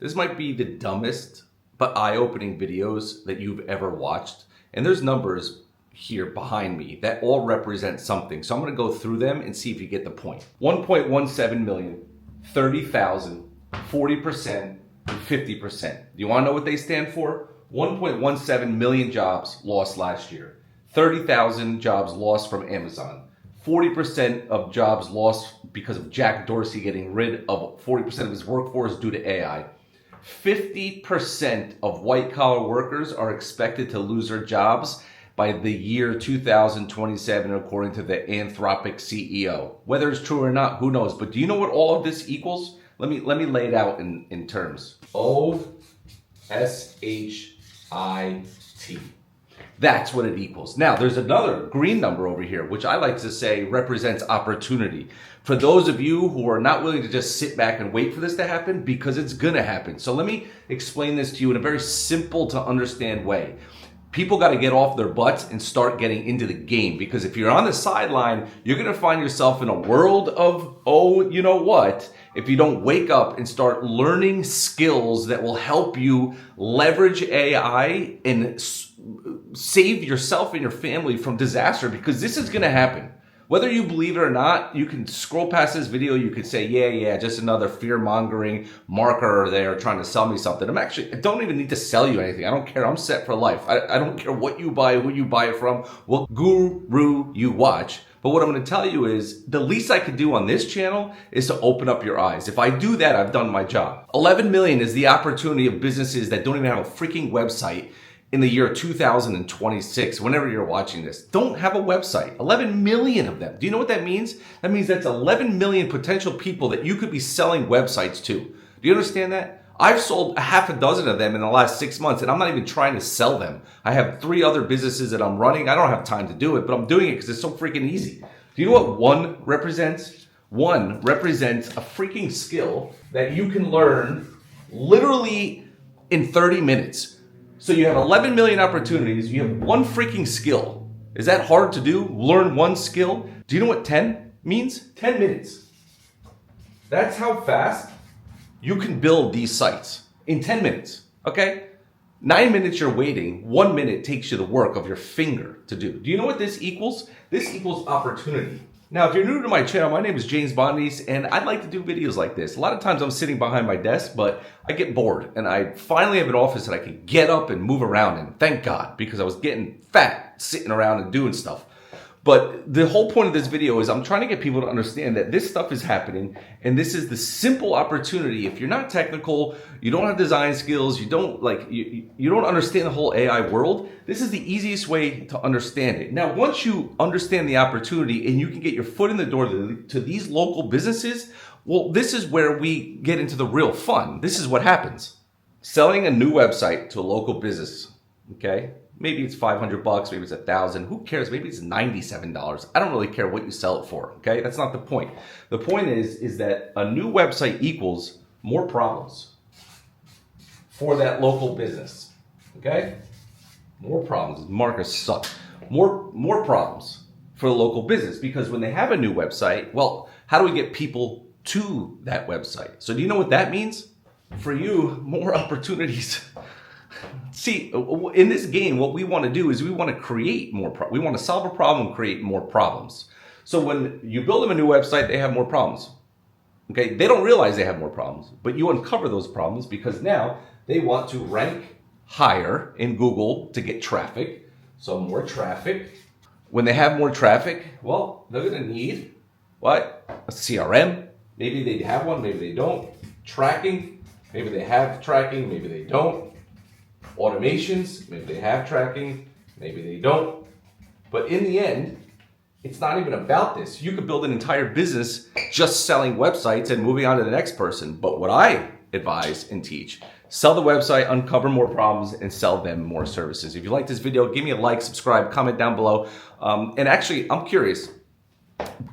This might be the dumbest but eye-opening videos that you've ever watched. And there's numbers here behind me that all represent something. So I'm going to go through them and see if you get the point. 1.17 million, 30,000, 40%, and 50%. Do you want to know what they stand for? 1.17 million jobs lost last year. 30,000 jobs lost from Amazon. 40% of jobs lost because of Jack Dorsey getting rid of 40% of his workforce due to AI. 50% of white-collar workers are expected to lose their jobs by the year 2027, according to the Anthropic CEO. Whether it's true or not, who knows? But do you know what all of this equals? Let me lay it out in terms. O-S-H-I-T. That's what it equals. Now, there's another green number over here, which I like to say represents opportunity. For those of you who are not willing to just sit back and wait for this to happen, because it's gonna happen. So let me explain this to you in a very simple to understand way. People got to get off their butts and start getting into the game, because if you're on the sideline, you're going to find yourself in a world of, oh, you know what, if you don't wake up and start learning skills that will help you leverage AI and save yourself and your family from disaster, because this is going to happen. Whether you believe it or not, you can scroll past this video, you could say, yeah, just another fear-mongering marketer there trying to sell me something. I don't even need to sell you anything. I don't care. I'm set for life. I don't care what you buy, who you buy it from, what guru you watch. But what I'm going to tell you is the least I could do on this channel is to open up your eyes. If I do that, I've done my job. 11 million is the opportunity of businesses that don't even have a freaking website in the year 2026, whenever you're watching this, don't have a website. 11 million of them. Do you know what that means? That means that's 11 million potential people that you could be selling websites to. Do you understand that? I've sold a half a dozen of them in the last 6 months, and I'm not even trying to sell them. I have 3 other businesses that I'm running. I don't have time to do it, but I'm doing it because it's so freaking easy. Do you know what one represents? One represents a freaking skill that you can learn literally in 30 minutes. So you have 11 million opportunities, you have one freaking skill. Is that hard to do? Learn one skill? Do you know what 10 means? 10 minutes. That's how fast you can build these sites. In 10 minutes, okay? 9 minutes you're waiting, 1 minute takes you the work of your finger to do. Do you know what this equals? This equals opportunity. Now, if you're new to my channel, my name is James Bondis, and I'd like to do videos like this. A lot of times I'm sitting behind my desk, but I get bored, and I finally have an office that I can get up and move around in. Thank God, because I was getting fat sitting around and doing stuff. But the whole point of this video is I'm trying to get people to understand that this stuff is happening, and this is the simple opportunity. If you're not technical, you don't have design skills, you don't understand the whole AI world, this is the easiest way to understand it. Now, once you understand the opportunity and you can get your foot in the door to these local businesses, well, this is where we get into the real fun. This is what happens. Selling a new website to a local business, okay? Maybe it's 500 bucks, maybe it's 1,000. Who cares? Maybe it's $97. I don't really care what you sell it for, okay? That's not the point. The point is that a new website equals more problems for that local business, okay? More problems. Markers suck. More problems for the local business, because when they have a new website, well, how do we get people to that website? So do you know what that means? For you, more opportunities. See, in this game, what we want to do is we want to create more we want to solve a problem, create more problems. So when you build them a new website, they have more problems. Okay, they don't realize they have more problems, but you uncover those problems because now they want to rank higher in Google to get traffic. So more traffic. When they have more traffic, well, they're going to need what? A CRM. Maybe they have one, maybe they don't. Tracking. Maybe they have tracking, maybe they don't. Automations, maybe they have tracking, maybe they don't. But in the end, it's not even about this. You could build an entire business just selling websites and moving on to the next person. But what I advise and teach, sell the website, uncover more problems, and sell them more services. If you like this video, give me a like, subscribe, comment down below. And actually, I'm curious,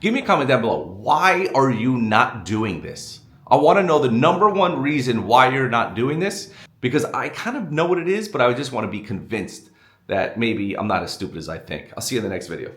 give me a comment down below. Why are you not doing this? I want to know the #1 reason why you're not doing this, because I kind of know what it is, but I just want to be convinced that maybe I'm not as stupid as I think. I'll see you in the next video.